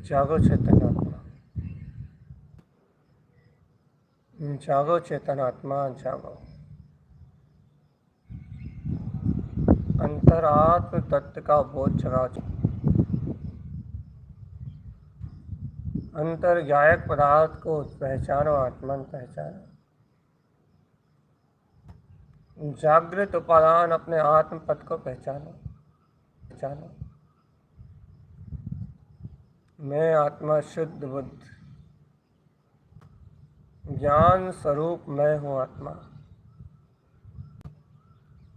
जागो चेतनात्मा, जागो चेतनात्मा, जागो। अंतरात्म तत्व का बोध जगा। अंतर्ज्ञायक पदार्थ को पहचानो, आत्मन पहचानो। जागृत उपादान अपने आत्म पद को पहचानो। मैं आत्मा शुद्ध बुद्ध, ज्ञान स्वरूप मैं हूँ आत्मा।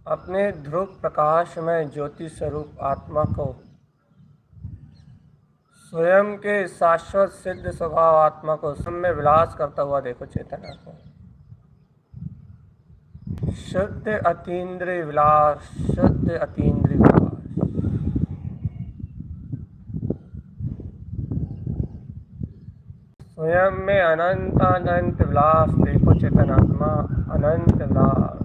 अपने ध्रुव प्रकाश में ज्योति स्वरूप आत्मा को, स्वयं के शाश्वत सिद्ध स्वभाव आत्मा को सब में विलास करता हुआ देखो चेतना को। शुद्ध अतीन्द्रिय विलास, शुद्ध अतीन्द्रिय विलास। स्वयं में अनंत अनंत विलास देखो चेतनात्मा, अनंत विलास।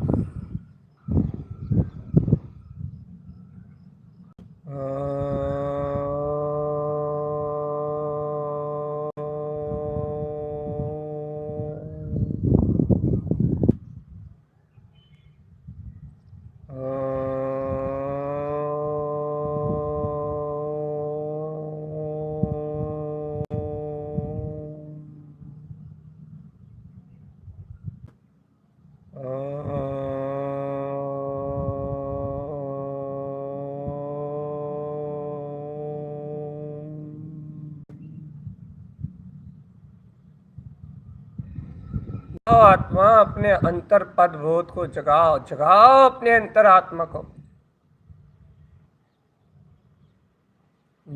आत्मा अपने अंतर पद बोध को जगाओ, जगाओ अपने अंतर आत्मा को।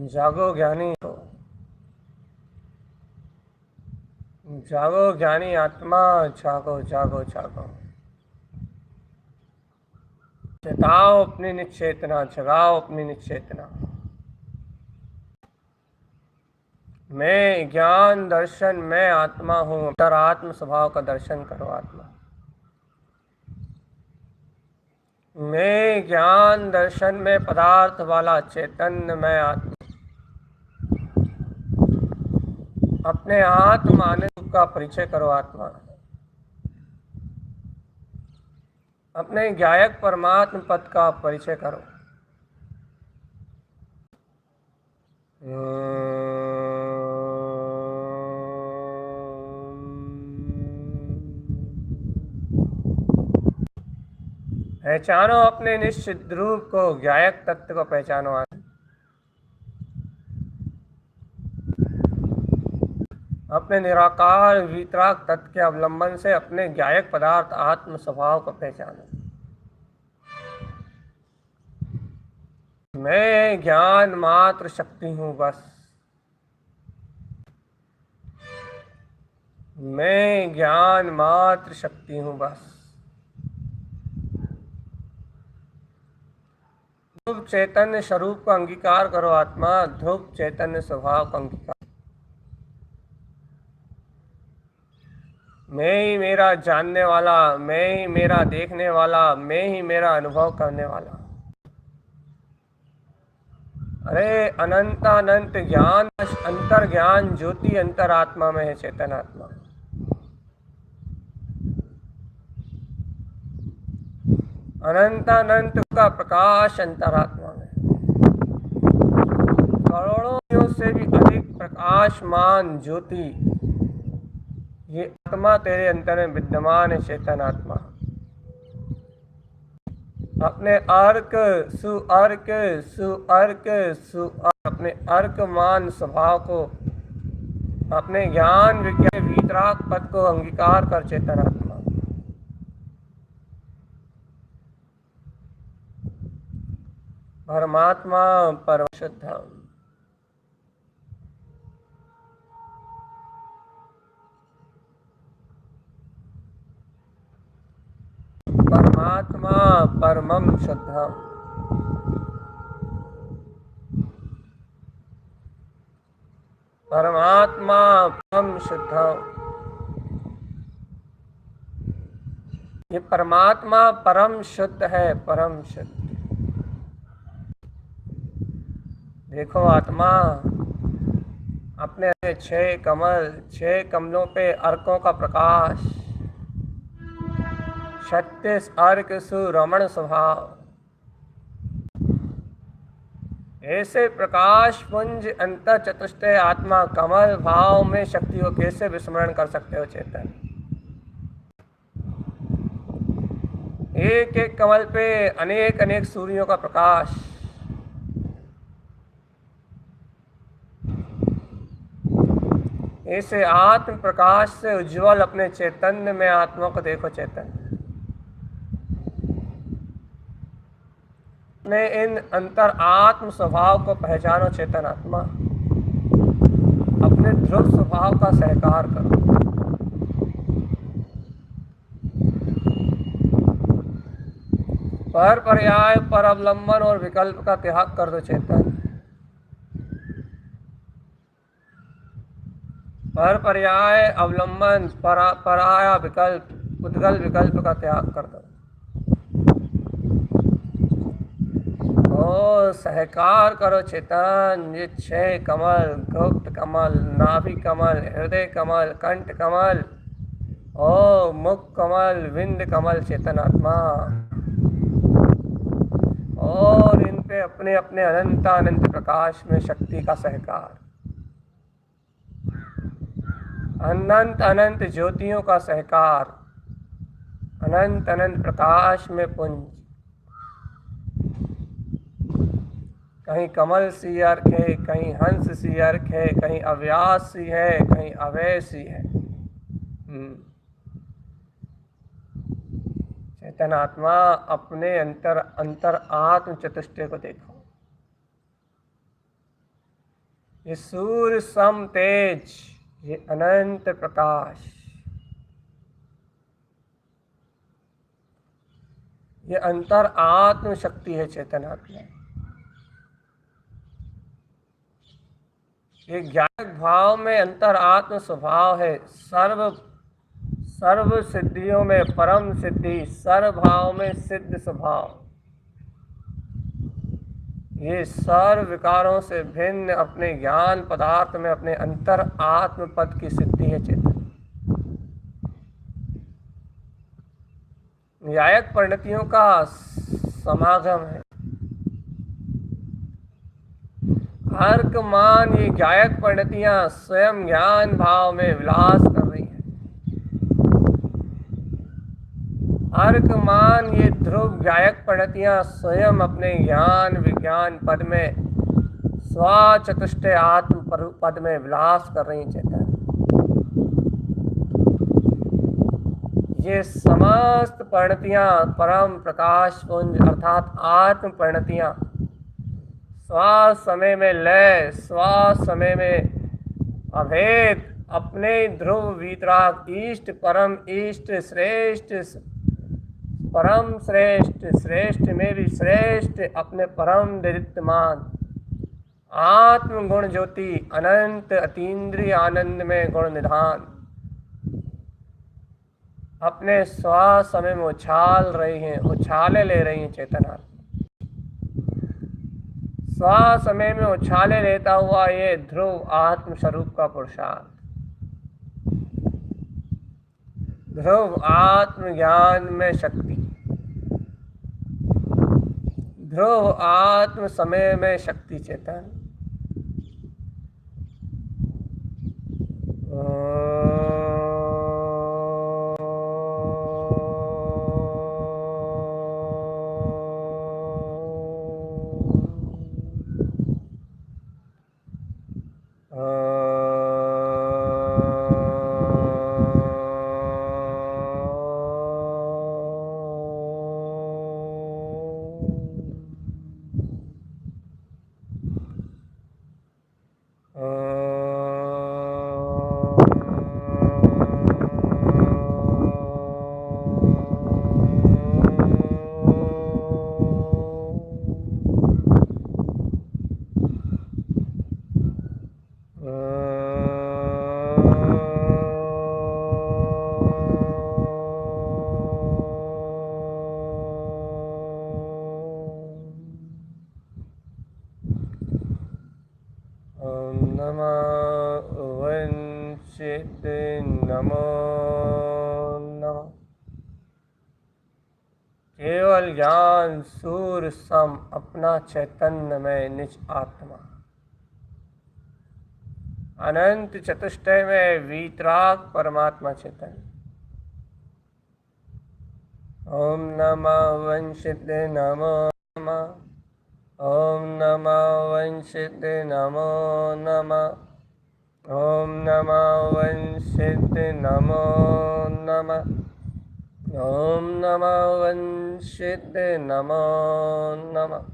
जागो ज्ञानी हो, जागो ज्ञानी आत्मा, जागो जागो जागो। जगाओ अपनी निश्चेतना, जगाओ अपनी निश्चेतना। मैं ज्ञान दर्शन, मैं आत्मा हूँ। अंतरात्म स्वभाव का दर्शन करो आत्मा। मैं ज्ञान दर्शन में पदार्थ वाला चैतन्य मैं आत्मा। अपने आत्म आनंद का परिचय करो आत्मा। अपने ज्ञायक परमात्म पद का परिचय करो। पहचानो अपने निश्चित रूप को, ज्ञायक तत्व को पहचानो। अपने निराकार वीतराग तत्व के अवलंबन से अपने ज्ञायक पदार्थ आत्म स्वभाव को पहचानो। मैं ज्ञान मात्र शक्ति हूँ बस। मैं ज्ञान मात्र शक्ति हूँ बस। ध्रुव चैतन्य स्वरूप का अंगीकार करो आत्मा, ध्रुव चैतन्य स्वभाव का अंगीकार। मैं ही मेरा जानने वाला, मैं ही मेरा देखने वाला, मैं ही मेरा अनुभव करने वाला। अरे अनंत अनंत ज्ञान, अंतर ज्ञान ज्योति अंतरात्मा में है, चेतन आत्मा। अनंत अनंत का प्रकाश अंतरात्मा में। करोड़ों से भी अधिक प्रकाशमान ज्योति ये आत्मा तेरे अंतर में विद्यमान है, चेतन आत्मा। अपने अर्क सुअर्क सुअर्क सुअर्क, अपने अर्कमान स्वभाव को, अपने ज्ञान विज्ञान वीतराग पद को अंगीकार कर चेतन आत्मा। परमात्मा परम शुद्ध, परमात्मा परमं शुद्धम। परमात्मा परम शुद्धम। ये परमात्मा परम शुद्ध है, परम शुद्ध। देखो आत्मा, अपने 6 कमल, 6 कमलों पे अर्कों का प्रकाश, 36 अर्क सुरमण स्वभाव। ऐसे प्रकाश पुंज अंत चतुष्टय आत्मा कमल भाव में शक्ति को कैसे विस्मरण कर सकते हो चेतन? एक एक कमल पे अनेक अनेक सूर्यों का प्रकाश, ऐसे आत्म प्रकाश से उज्जवल अपने चैतन्य में आत्मा को देखो चेतन। अपने इन अंतर आत्म स्वभाव को पहचानो चेतन आत्मा, अपने ध्रुव स्वभाव का सहकार करो। पर पर्याय, पर अवलंबन और विकल्प का त्याग कर दो चेतन। पर पर्याय, अवलंबन, पराया विकल्प, उद्गल विकल्प का त्याग कर दो। ओ सहकार करो चेतन। ये 6 कमल, गुप्त कमल, नाभि कमल, हृदय कमल, कंठ कमल, ओ मुख कमल, विंद कमल चेतन आत्मा, और इन पे अपने अपने अनंत प्रकाश में शक्ति का सहकार, अनंत अनंत ज्योतियों का सहकार, अनंत अनंत प्रकाश में पुंज। कहीं कमल सी अर्क है, कहीं हंस सी अर्क है, कहीं अव्यास सी है, कहीं अवय सी है। चेतन आत्मा, अपने अंतर आत्म चतुष्टय को देखो। ये सूर्य सम तेज, ये अनंत प्रकाश, ये अंतर आत्म शक्ति है चेतन आत्मा। ये ज्ञानक भाव में अंतर आत्म स्वभाव है। सर्व सिद्धियों में परम सिद्धि, सर्व भाव में सिद्ध स्वभाव। ये सर्व विकारों से भिन्न अपने ज्ञान पदार्थ में अपने अंतर आत्म पद की सिद्धि है चेतन। न्यायक परिणतियों का समागम है। अर्क मान ये गायक परिणतियां स्वयं ज्ञान भाव में विलास कर रही हैं। अर्क मान ये ध्रुव गायक परिणतियां स्वयं अपने ज्ञान विज्ञान पद में स्वचतुष्टय आत्म पद में विलास कर रही चेतन। ये समस्त परिणतियां परम प्रकाश पुंज अर्थात आत्म परिणतियां श्वास समय में लय, श्वास समय में अभेद, अपने ध्रुव वीतराग इष्ट परम इष्ट श्रेष्ठ परम श्रेष्ठ श्रेष्ठ में भी श्रेष्ठ अपने परम दरिद्रमान आत्म गुण ज्योति अनंत अतीन्द्रिय आनंद में गुण निधान अपने श्वास समय में उछाल रही हैं, उछाले ले रही हैं चेतना। श्वास समय में उछाले लेता हुआ ये ध्रुव आत्म स्वरूप का पुरुषार्थ, ध्रुव आत्म ज्ञान में शक्ति, ध्रुव आत्म समय में शक्ति चेतन। केवल ज्ञान सूर्य सम अपना चैतन्य में निज आत्मा। अनंत चतुष्टय में वीतराग परमात्मा चैतन्य। ओम नमः वंशिते नमो नमः। ओम नमः वंशिते नमो नमः। ओम नमः वंशिते नमो नमः। ओम नमः वंशिते नमो नमः।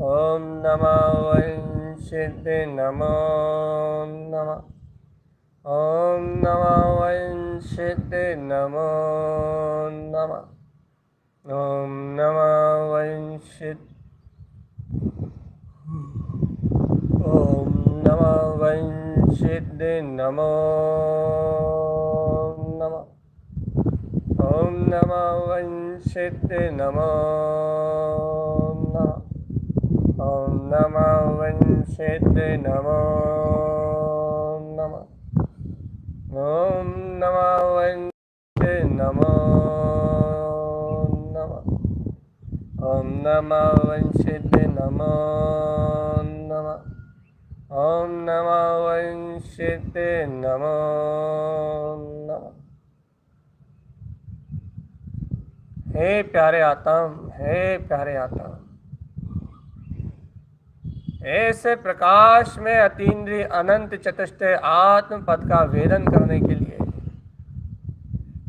ओम नमः वंशिते नमो नमः। ओम नमः वंशिते नमो नमः। ओम नमः वंशित ओम नमः वंशिते नमो नमः। ओम नमः वंशिते नमो नमः। ओम नमः वंशिते नमो नमः। ओम नमः वंशिते नमो नमः। ओम नमः वंशिते नमो नमः। ओम नमः वंशिते नमो नमः। हे प्यारे आत्म, हे प्यारे आत्म, ऐसे प्रकाश में अतीन्द्रिय अनंत चतुष्टय आत्म पद का वेदन करने के लिए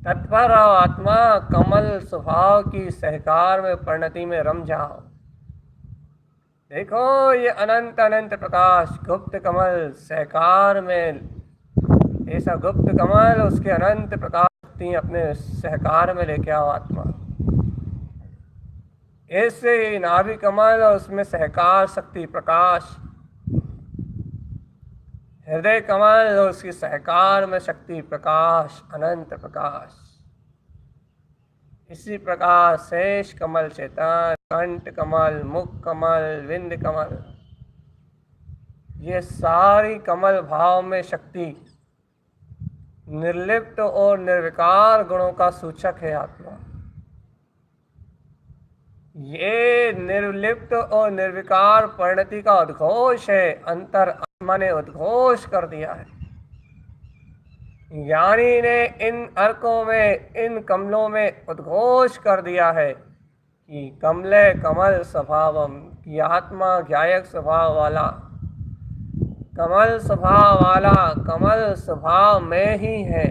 तत्पर आओ आत्मा। कमल स्वभाव की सहकार में परिणति में रम जाओ। देखो ये अनंत अनंत प्रकाश गुप्त कमल सहकार में, ऐसा गुप्त कमल उसके अनंत प्रकाश अपने सहकार में लेके आओ आत्मा। ऐसे नाभि कमल और उसमें सहकार शक्ति प्रकाश, हृदय कमल और उसकी सहकार में शक्ति प्रकाश, अनंत प्रकाश। इसी प्रकार शेष कमल चेतन, कंठ कमल, मुख कमल, विंद कमल, ये सारी कमल भाव में शक्ति निर्लिप्त और निर्विकार गुणों का सूचक है आत्मा। ये निर्लिप्त और निर्विकार परिणति का उद्घोष है। अंतर आत्मा ने उद्घोष कर दिया है। ज्ञानी ने इन अर्कों में, इन कमलों में उद्घोष कर दिया है कि कमले कमल स्वभावम, की आत्मा ज्ञायक स्वभाव वाला, कमल स्वभाव वाला, कमल स्वभाव में ही है।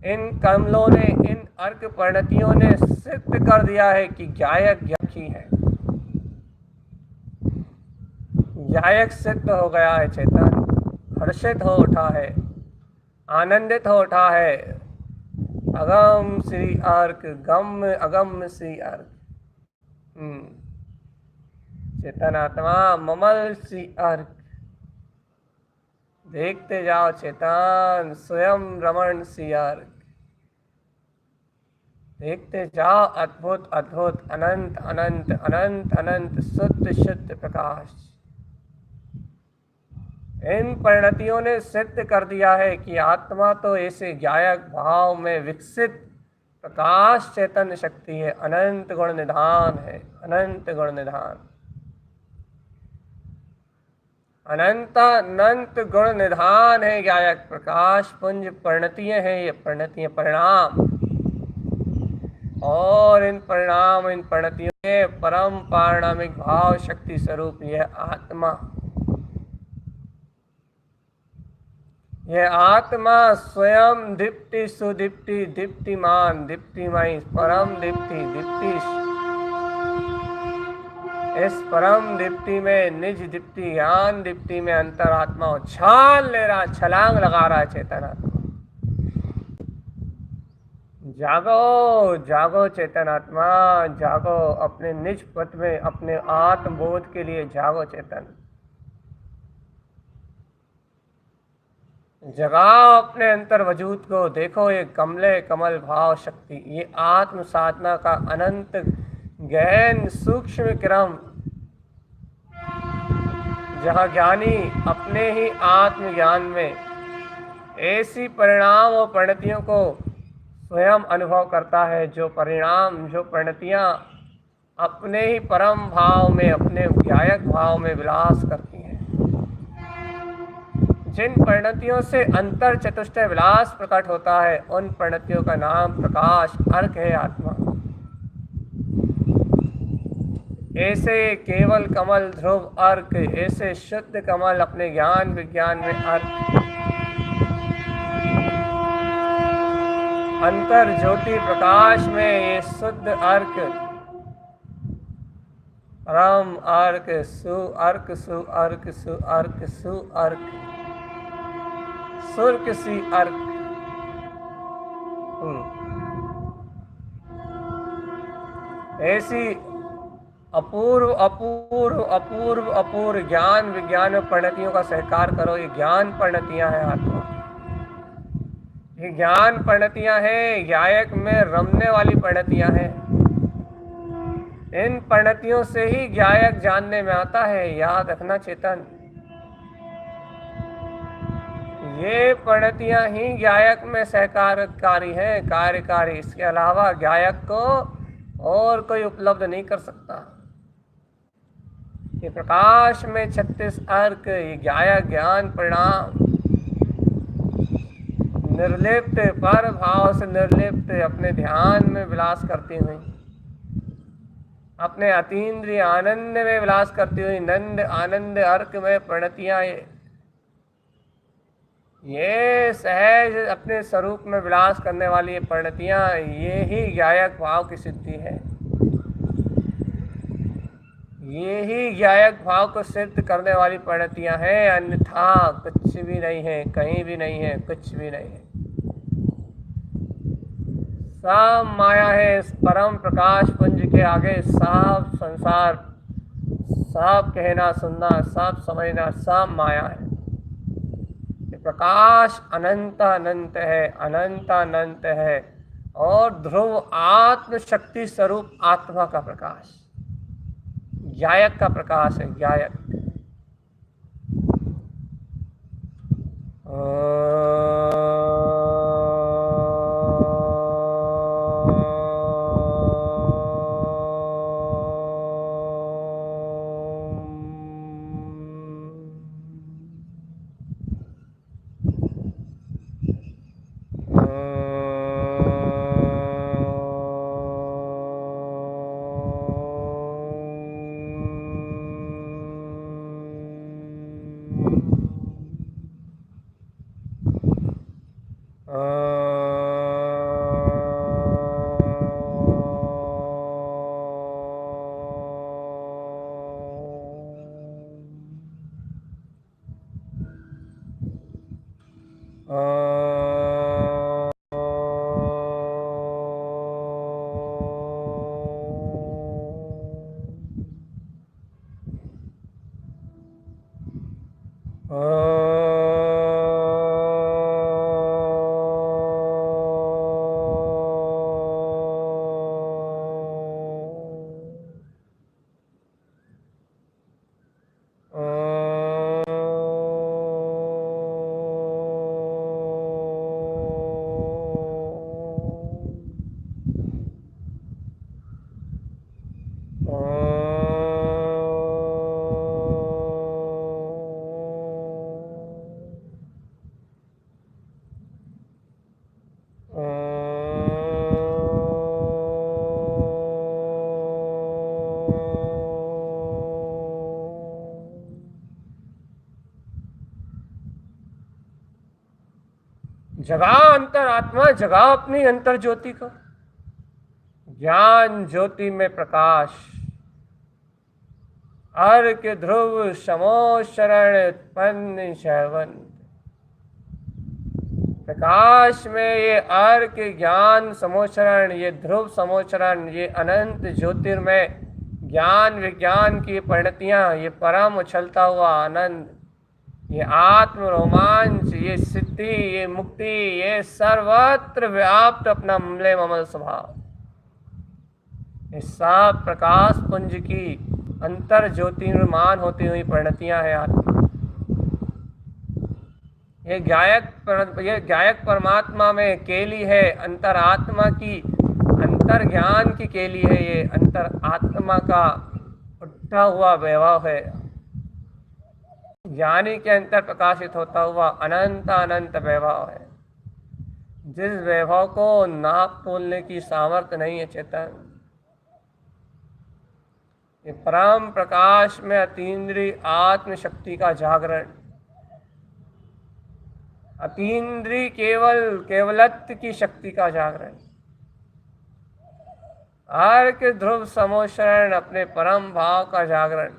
इन कमलों ने, इन अर्क परिणतियों ने सिद्ध कर दिया है कि ज्ञायक ज्ञाकी है। ज्ञायक सिद्ध हो गया है चेतन, हर्षित हो उठा है, आनंदित हो उठा है। अगम श्री अर्क, गम अगम श्री अर्क। चेतन आत्मा ममल श्री अर्क। देखते जाओ चेतन, स्वयं रमण श्री अर्क। देखते जाओ अद्भुत अद्भुत अनंत अनंत अनंत अनंत शुद्ध शुद्ध प्रकाश। इन परिणतियों ने सिद्ध कर दिया है कि आत्मा तो ऐसे ज्ञायक भाव में विकसित प्रकाश चैतन्य शक्ति है, अनंत गुण निधान है, अनंत गुण निधान, अनंत अनंत गुण निधान है। ज्ञायक प्रकाश पुंज परिणतियां हैं, ये परिणतियां परिणाम, और इन परिणाम, इन परिणतियों के परम पारिणामिक भाव शक्ति स्वरूप यह आत्मा, यह आत्मा स्वयं दीप्ति सुदीप्ति दीप्तिमान दीप्तिमयी परम दीप्ति दीप्ति, इस परम दीप्ति में, निज दीप्ति ज्ञान दीप्ति में अंतरात्मा उछाल ले रहा, छलांग लगा रहा है चेतन आत्मा। जागो जागो चेतन आत्मा, जागो अपने निज पद में, अपने आत्मबोध के लिए जागो चेतन। जगाओ अपने अंतर वजूद को। देखो ये कमले कमल भाव शक्ति, ये आत्म साधना का अनंत गहन सूक्ष्म क्रम, जहाँ ज्ञानी अपने ही आत्मज्ञान में ऐसी परिणाम और परिणतियों को स्वयं अनुभव करता है, जो परिणाम, जो परिणतियाँ अपने ही परम भाव में, अपने ज्ञायक भाव में विलास करती हैं। जिन परिणतियों से अंतर चतुष्टय विलास प्रकट होता है, उन परिणतियों का नाम प्रकाश, अर्क है, आत्मा। ऐसे केवल कमल ध्रुव अर्क, ऐसे शुद्ध कमल अपने ज्ञान विज्ञान में अर्क, अंतर ज्योति प्रकाश में ये शुद्ध अर्क, परम अर्क, सु अर्क, सु अर्क, सु अर्क, सु अर्क, सुर्क सी अर्क। ऐसी अपूर्व अपूर्व अपूर्व अपूर्व ज्ञान विज्ञान परिणतियों का सहकार करो। ये ज्ञान परिणतियां हैं आत्मा, ये ज्ञान परिणतियां हैं, ज्ञायक में रमने वाली परिणतियां हैं। इन परिणतियों से ही ज्ञायक जानने में आता है। याद रखना चेतन, ये परिणतियां ही ज्ञायक में सहकारकारी हैं, कार्यकारी। इसके अलावा ज्ञायक को और कोई उपलब्ध नहीं कर सकता। ये प्रकाश में 36 अर्क, ये ज्ञायक ज्ञान परिणाम निर्लिप्त, पर भाव से निर्लिप्त, अपने ध्यान में विलास करती हुई, अपने अतीन्द्रिय आनंद में विलास करती हुई, नंद आनंद अर्क में परिणतियां ये सहज अपने स्वरूप में विलास करने वाली ये परिणतियां, ये ही ज्ञायक भाव की सिद्धि है। ये ही ज्ञायक भाव को सिद्ध करने वाली परिणतियां हैं, अन्यथा कुछ भी नहीं है, कहीं भी नहीं है, कुछ भी नहीं है। सब माया है। इस परम प्रकाश पुंज के आगे सब संसार, सब कहना सुनना, सब समझना, सब माया है। प्रकाश अनंत अनंत है, अनंत अनंत है। और ध्रुव आत्म शक्ति स्वरूप आत्मा का प्रकाश, ज्ञायक का प्रकाश है, ज्ञायक। जगा अंतर आत्मा, जगा अपनी अंतर ज्योति को। ज्ञान ज्योति में प्रकाश, अर्क ध्रुव समो शरण उत्पन्न शैवंत। प्रकाश में ये अर्क ज्ञान समोचरण, ये ध्रुव समोचरण, ये अनंत ज्योतिर्मय ज्ञान विज्ञान की परिणतियां, ये परम उछलता हुआ आनंद, ये आत्म रोमांच, ये सिद्धि, ये मुक्ति, ये सर्वत्र व्याप्त अपना ममले ममल स्वभाव, इस सब प्रकाश पुंज की अंतर ज्योतिर्मान होती हुई परिणतियां हैं आत्मा। ये गायक परमात्मा में केली है, अंतरात्मा की, अंतर ज्ञान की केली है। ये अंतर आत्मा का उठा हुआ वैभव है, ज्ञानी के अंतर प्रकाशित होता हुआ अनंत अनंत वैभव है, जिस वैभव को नाप तोलने की सामर्थ्य नहीं है चेतन। ये परम प्रकाश में अतीन्द्रिय आत्म शक्ति का जागरण, अतीन्द्रिय केवलत्व की शक्ति का जागरण, अर्क ध्रुव समोशरण अपने परम भाव का जागरण।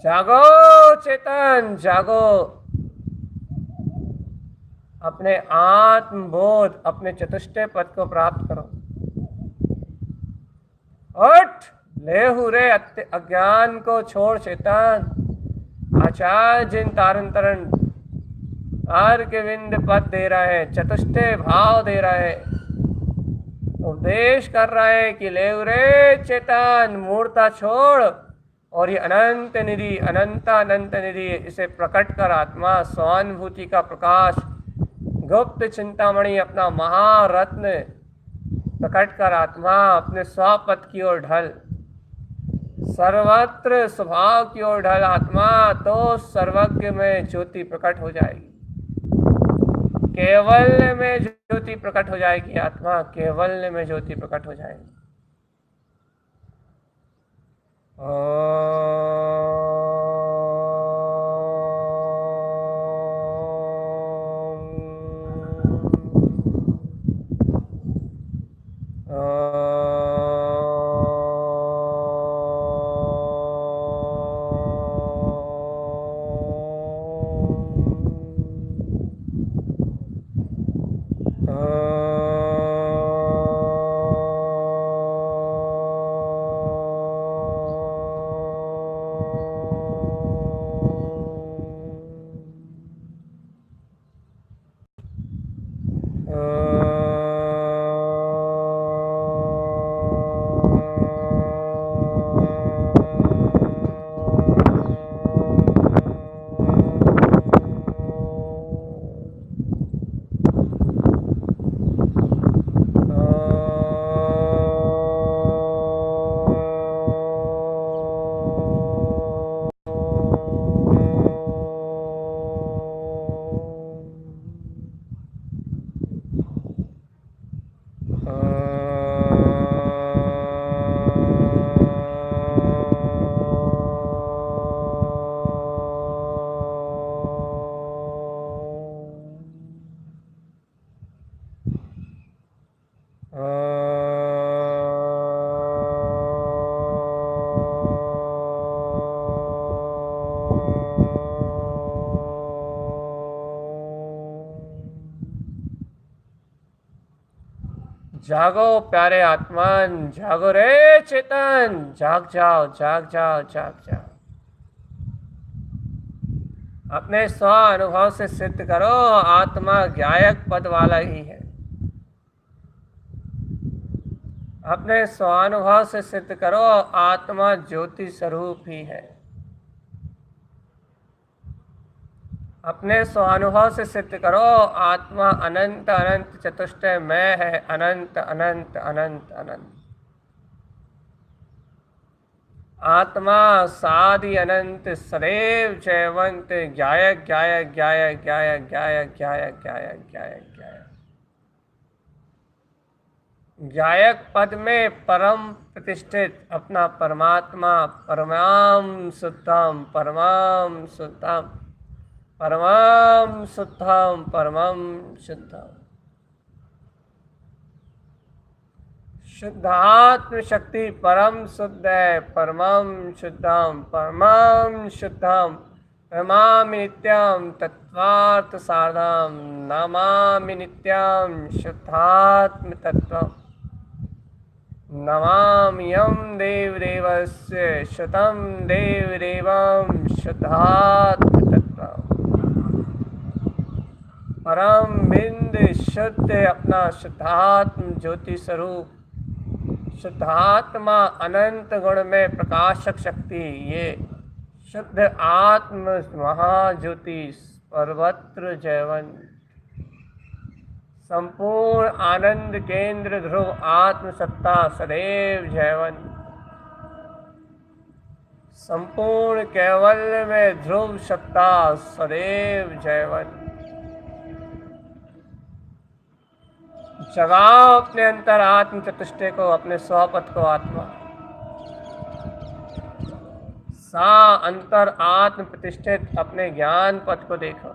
जागो चेतन जागो, अपने आत्मबोध, अपने चतुष्टय पद को प्राप्त करो। उठ, लेहु रे अज्ञान को छोड़ चेतन। आचार्य जिन तारण तरण अर्क विंद पद दे रहा है, चतुष्टय भाव दे रहा है, उपदेश कर रहा है कि लेहु रे चेतन, मूर्ता छोड़ और ये अनंत निधि, अनंत निधि, इसे प्रकट कर आत्मा स्वानुभूति का प्रकाश, गुप्त चिंतामणि अपना महारत्न प्रकट कर आत्मा अपने स्वपथ की ओर ढल, सर्वत्र स्वभाव की ओर ढल आत्मा, तो सर्वज्ञ में ज्योति प्रकट हो जाएगी, केवल में ज्योति प्रकट हो जाएगी आत्मा, केवल में ज्योति प्रकट हो जाएगी। जागो प्यारे आत्मान, जागो रे चेतन, जाग जाओ जाग जाओ जाग जाओ। अपने स्व अनुभव से सिद्ध करो आत्मा गायक पद वाला ही है। अपने स्वानुभव से सिद्ध करो आत्मा ज्योति स्वरूप ही है। अपने स्वानुभव से सिद्ध करो आत्मा अनंत अनंत चतुष्टय मैं है, अनंत अनंत अनंत अनंत। आत्मा सादि अनंत सदैव जयवंत, गायक गायक गायक गायक गायक गायक गायक गायक गायक। गायक पद में परम प्रतिष्ठित अपना परमात्मा, परमाम शुद्धम परमाम शुद्धम परमाम शुद्धम परमम शुद्धम। शुद्धात्म शक्ति परम शुद्ध है, परमम शुद्धम परमम शुद्धम। नमामि नित्यम तत्वार्थ साधम, नमामि नित्यम शुद्धात्म तत्वम। नमामि यम देवदेवस्य शुद्धं देवदेवं शुद्धात्म तत्वम। परम बिंद शुद्ध अपना शुद्धात्म ज्योति स्वरूप, शुद्धात्मा अनंत गुण में प्रकाशक शक्ति, ये शुद्ध आत्म महाज्योति सर्वत्र जयवंत, संपूर्ण आनंद केंद्र ध्रुव आत्म सत्ता सदैव जयवंत, संपूर्ण कैवल्य में ध्रुव सत्ता सदैव जयवंत। जगाओ अपने अंतर आत्म चतुष्टय को, अपने स्वपथ को आत्मा। सा अंतर आत्म प्रतिष्ठित अपने ज्ञान पथ को देखो,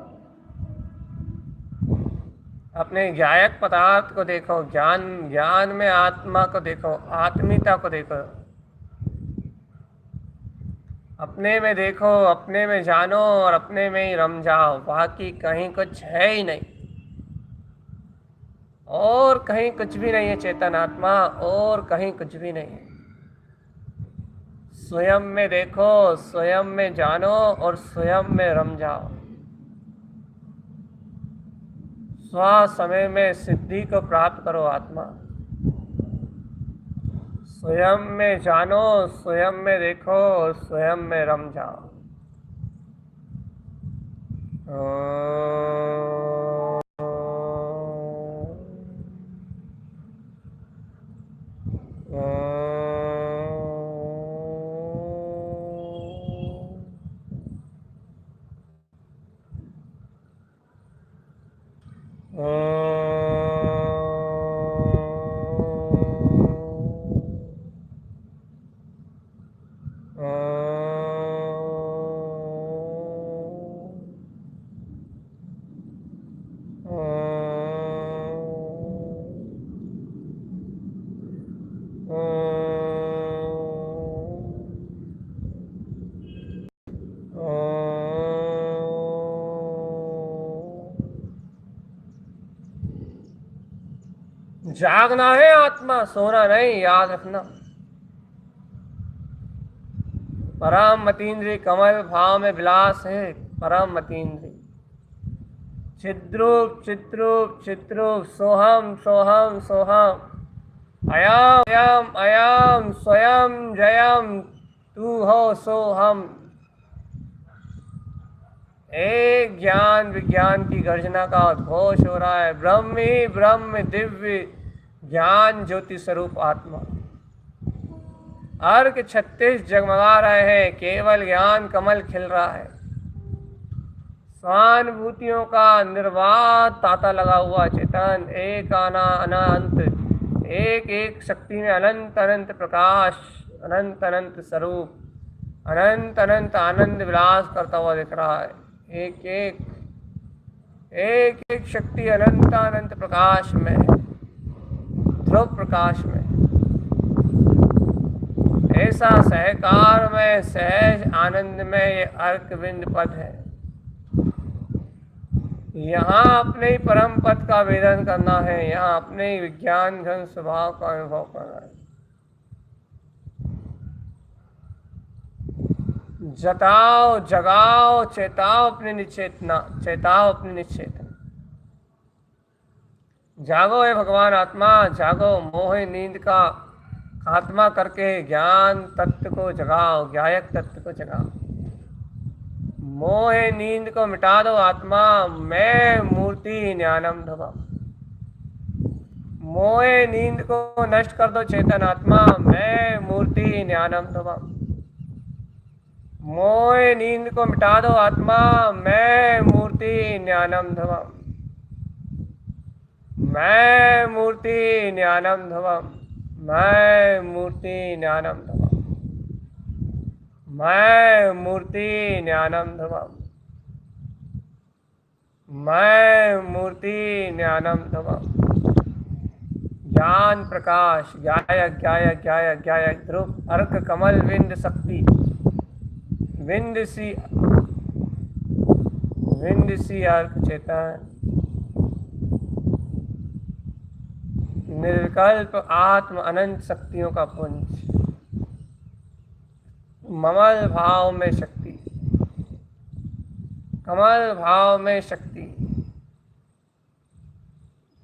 अपने ज्ञायक पदार्थ को देखो, ज्ञान में आत्मा को देखो, आत्मीयता को देखो, अपने में देखो, अपने में जानो और अपने में ही रम जाओ। बाकी कहीं कुछ है ही नहीं, और कहीं कुछ भी नहीं है चेतन आत्मा, और कहीं कुछ भी नहीं है। स्वयं में देखो, स्वयं में जानो और स्वयं में रम जाओ। स्व समय में सिद्धि को प्राप्त करो आत्मा। स्वयं में जानो, स्वयं में देखो, स्वयं में रम जाओ। जागना है आत्मा, सोना नहीं, याद रखना। परम मतीन्द्रिय कमल भाव में विलास है, परम मतीन्द्रिय। चिद्रूप चिद्रूप चिद्रूप, सोहम सोहम सोहम, अयम अयम अयम, स्वयं जयम, तू हो सोहम। एक ज्ञान विज्ञान की गर्जना का उद्घोष हो रहा है। ब्रह्म ही ब्रह्म, दिव्य ज्ञान ज्योति स्वरूप आत्मा। अर्घ 36 जगमगा रहे हैं, केवल ज्ञान कमल खिल रहा है। स्वानुभूतियों का निर्वाध ताता लगा हुआ चेतन, एक आना अनंत, एक एक शक्ति में अनंत अनंत प्रकाश, अनंत अनंत स्वरूप, अनंत अनंत आनंद विलास करता हुआ दिख रहा है। एक एक एक एक शक्ति अनंत अनंत प्रकाश में, ध्रुव प्रकाश में। ऐसा सहकार में, सहज आनंद में ये अर्कविंद पद है। यहाँ अपने ही परम पद का वेदन करना है, यहाँ अपने ही विज्ञान घन स्वभाव का अनुभव करना है। जताओ, जगाओ, चेताओ अपनी निचेतना, चेताओ अपनी निचेतना। जागो हे भगवान आत्मा, जागो। मोह नींद का खात्मा करके ज्ञान तत्व को जगाओ, ज्ञायक तत्व को जगाओ। मोह नींद को मिटा दो आत्मा, मैं मूर्ति ज्ञानम ध्रुवम। मोह नींद को नष्ट कर दो चेतन आत्मा, मैं मूर्ति ज्ञानम ध्रुवम। मोह नींद को मिटा दो आत्मा, मैं मूर्ति ज्ञानम ध्रुवम। मैं मूर्ति ज्ञानम ध्रुवम, मैं मूर्ति ज्ञानम ध्रुवम, मैं मूर्ति ज्ञानम ध्रुवम, मैं मूर्ति ज्ञानम ध्रुवम। ज्ञान प्रकाश, ज्ञायक ज्ञायक ज्ञायक ज्ञायक, ध्रुव अर्क कमल विंद शक्ति, विंद सी अर्क चेतन, निर्विकल्प आत्म अनंत शक्तियों का पुंज। ममल भाव में शक्ति, कमल भाव में शक्ति,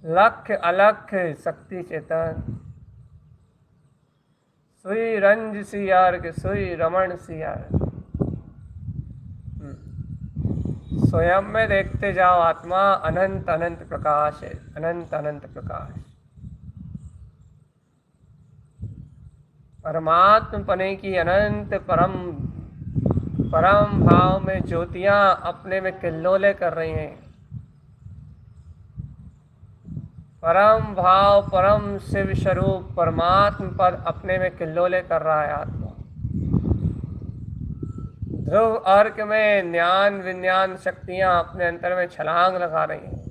लक्ष्य अलक्ष्य शक्ति चेतन। सुई रंज सी अर्घ, सुई रमण सी अर्घ। स्वयं में देखते जाओ, आत्मा अनंत अनंत प्रकाश है, अनंत अनंत प्रकाश। परमात्म पने की अनंत परम परम भाव में ज्योतियां अपने में किल्लोले कर रही हैं। परम भाव, परम शिव स्वरूप परमात्म पद अपने में किल्लोले कर रहा है आत्मा। ध्रुव अर्क में ज्ञान विज्ञान शक्तियां अपने अंतर में छलांग लगा रही हैं।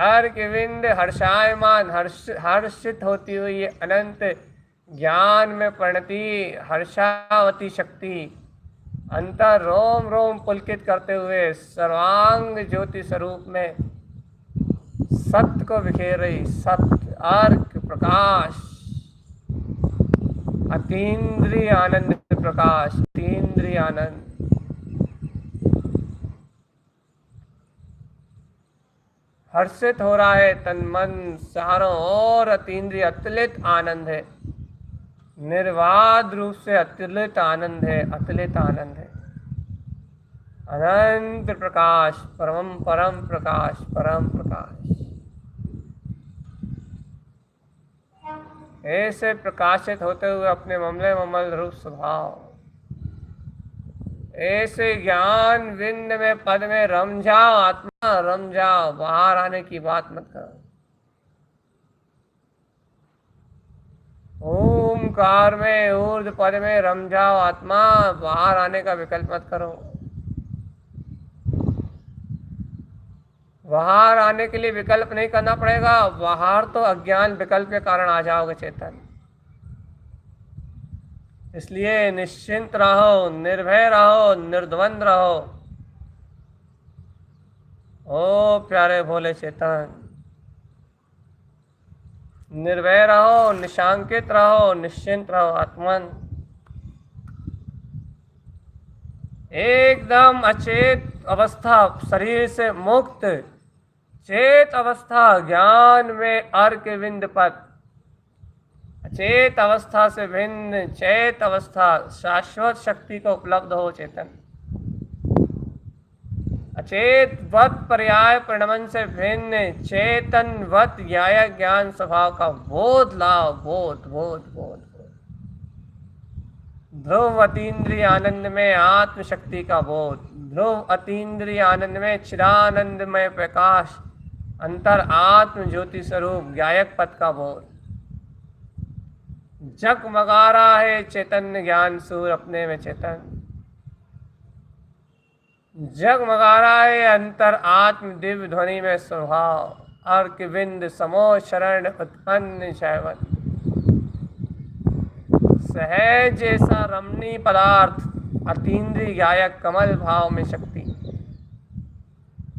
अर्क विंद हर्षायमान, हर्षित होती हुई अनंत ज्ञान में परिणति हर्षावती शक्ति अंतर रोम रोम पुलकित करते हुए सर्वांग ज्योति स्वरूप में सत्य को बिखेर रही। सत्य, अर्क, प्रकाश, अतीन्द्रिय आनंद प्रकाश, अतीन्द्रिय आनंद। हर्षित हो रहा है तन मन चारों ओर, अतीन्द्रिय अतुलित आनंद है, निर्वाध रूप से अतुलित आनंद है, अतुलित आनंद है। अनंत प्रकाश, परम परम प्रकाश, परम प्रकाश। ऐसे प्रकाशित होते हुए अपने ममले ममल रूप स्वभाव, ऐसे ज्ञान विंद में पद में रम जाओ आत्मा, रम जाओ। बाहर आने की बात मत करो। ओमकार में ऊर्ध्व पद में रम जाओ आत्मा, बाहर आने का विकल्प मत करो। बाहर आने के लिए विकल्प नहीं करना पड़ेगा। बाहर तो अज्ञान विकल्प के कारण आ जाओगे चेतन। इसलिए निश्चिंत रहो, निर्भय रहो, निर्द्वंद रहो। ओ प्यारे भोले चेतन, निर्भय रहो, निशांकित रहो, निश्चिंत रहो आत्मन। एकदम अचेत अवस्था, शरीर से मुक्त चेत अवस्था, ज्ञान में अर्क विंद पद, अचेत अवस्था से भिन्न चेत अवस्था, शाश्वत शक्ति को उपलब्ध हो चेतन। अचेत वत पर्याय परिणमन से भिन्न चेतन वत ज्ञाय ज्ञान स्वभाव का बोध लाओ। बोध बोध बोध ध्रुव अतीन्द्रिय आनंद में आत्मशक्ति का बोध, ध्रुव अतीन्द्रिय आनंद में चिदानंदमय प्रकाश, अंतर आत्म ज्योति स्वरूप ज्ञायक पद का बोध। जगमगा रहा है चैतन्य ज्ञान सूर अपने में चेतन, जगमगा रहा है अंतर आत्म दिव्य ध्वनि में स्वभाव। अर्क विंद समो शरण उत्पन्न शैवत, सहज जैसा रमणीय पदार्थ, अतीन्द्रिय गायक कमल भाव में शक्ति,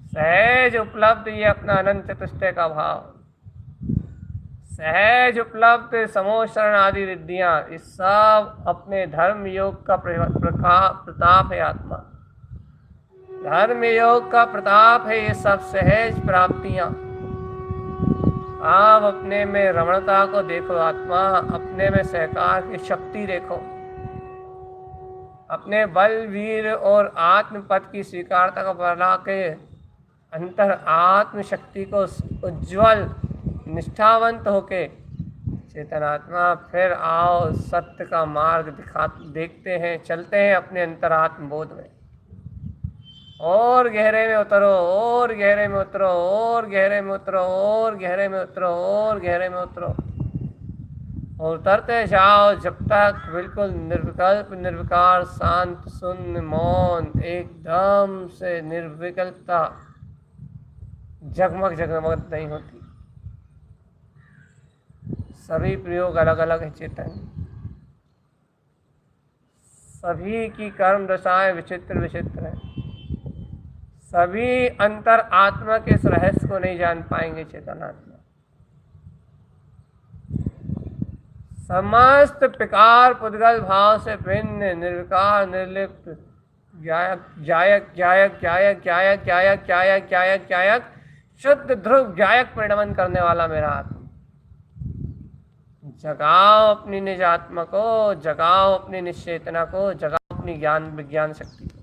सहज उपलब्ध ये अपना अनंत चतुष्टय का भाव, सहज उपलब्ध समोशरण आदि रिद्धियां, इस सब अपने धर्म योग का प्रताप है आत्मा। धर्म योग का प्रताप है ये सब सहज प्राप्तियां। आप अपने में रमणता को देखो आत्मा, अपने में सहकार की शक्ति देखो, अपने बल वीर और आत्म पद की स्वीकारता को बढ़ा के अंतर आत्म शक्ति को उज्ज्वल निष्ठावंत होके चेतनात्मा फिर आओ सत्य का मार्ग देखते हैं, चलते हैं अपने अंतरात्म बोध में। और गहरे में उतरो, और गहरे में उतरो, और गहरे में उतरो, और गहरे में उतरो, और गहरे में उतरो, और उतरते जाओ जब तक बिल्कुल निर्विकल्प निर्विकार शांत शून्य मौन एकदम से निर्विकल्पता जगमग जगमग नहीं होती। सभी प्रयोग अलग अलग है चेतन, सभी की कर्म दशाएं विचित्र विचित्र है, सभी अंतर आत्मा के इस रहस्य को नहीं जान पाएंगे चेतनात्मा। समस्त विकार पुद्गल भाव से भिन्न निर्विकार निर्लिप्त ज्ञायक ज्ञायक ज्ञायक ज्ञायक ज्ञायक ज्ञायक ज्ञायक ज्ञायक ज्ञायक शुद्ध ध्रुव ज्ञायक परिणमन करने वाला मेरा आत्मा। जगाओ अपनी निज आत्मा को, जगाओ अपनी निश्चेतना को, जगाओ अपनी ज्ञान विज्ञान शक्ति को।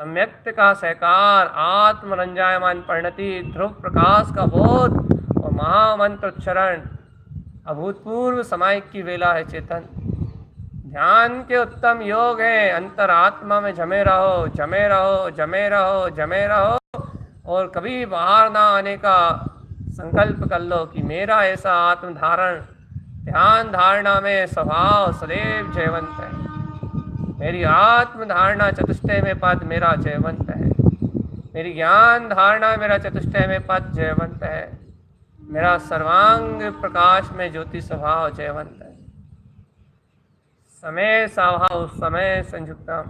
सम्यक्त का सहकार, आत्मरंजायमान परिणति, ध्रुव प्रकाश का बोध और महामंत्र उच्चारण। अभूतपूर्व समायिक की वेला है चेतन। ध्यान के उत्तम योग है, अंतरात्मा में जमे रहो, जमे रहो, जमे रहो, जमे रहो, और कभी बाहर ना आने का संकल्प कर लो कि मेरा ऐसा आत्मधारण, ध्यान धारणा में स्वभाव सदैव जयवंत है। मेरी आत्मधारणा चतुष्टय में पद मेरा जयवंत है। मेरी ज्ञान धारणा मेरा चतुष्टय में पद जयवंत है। मेरा सर्वांग प्रकाश में ज्योति स्वभाव जयवंत है। समय स्वभाव समय संयुक्तम,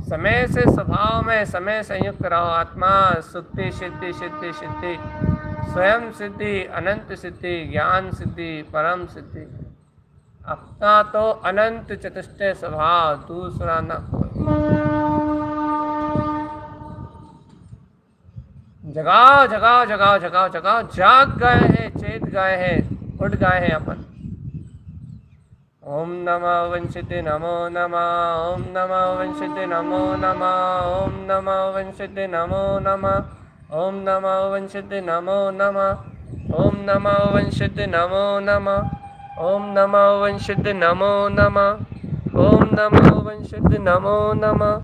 समय से स्वभाव में समय संयुक्त रहो। आत्मा सुक्ति सिद्धि सिद्धि सिद्धि, स्वयं सिद्धि, अनंत सिद्धि, ज्ञान सिद्धि, परम सिद्धि। अपना तो अनंत चतुष्टय स्वभाव, दूसरा न कोई। जगाओ जगाओ जगाओ जगाओ जगाओ, जाग गए हैं, चेत गए हैं, उठ गए हैं अपन। ओम नमः वंशिते नमो नमः, ओम नमः वंशिते नमो नमः, ओम नमः वंशिते नमो नमः, ओम नमः वंशिते नमो नमः, ओम नमः वंशिते नमो नमः, ओम नमः वंशिते नमो नमः, ओम नमः वंशिते नमो नमः।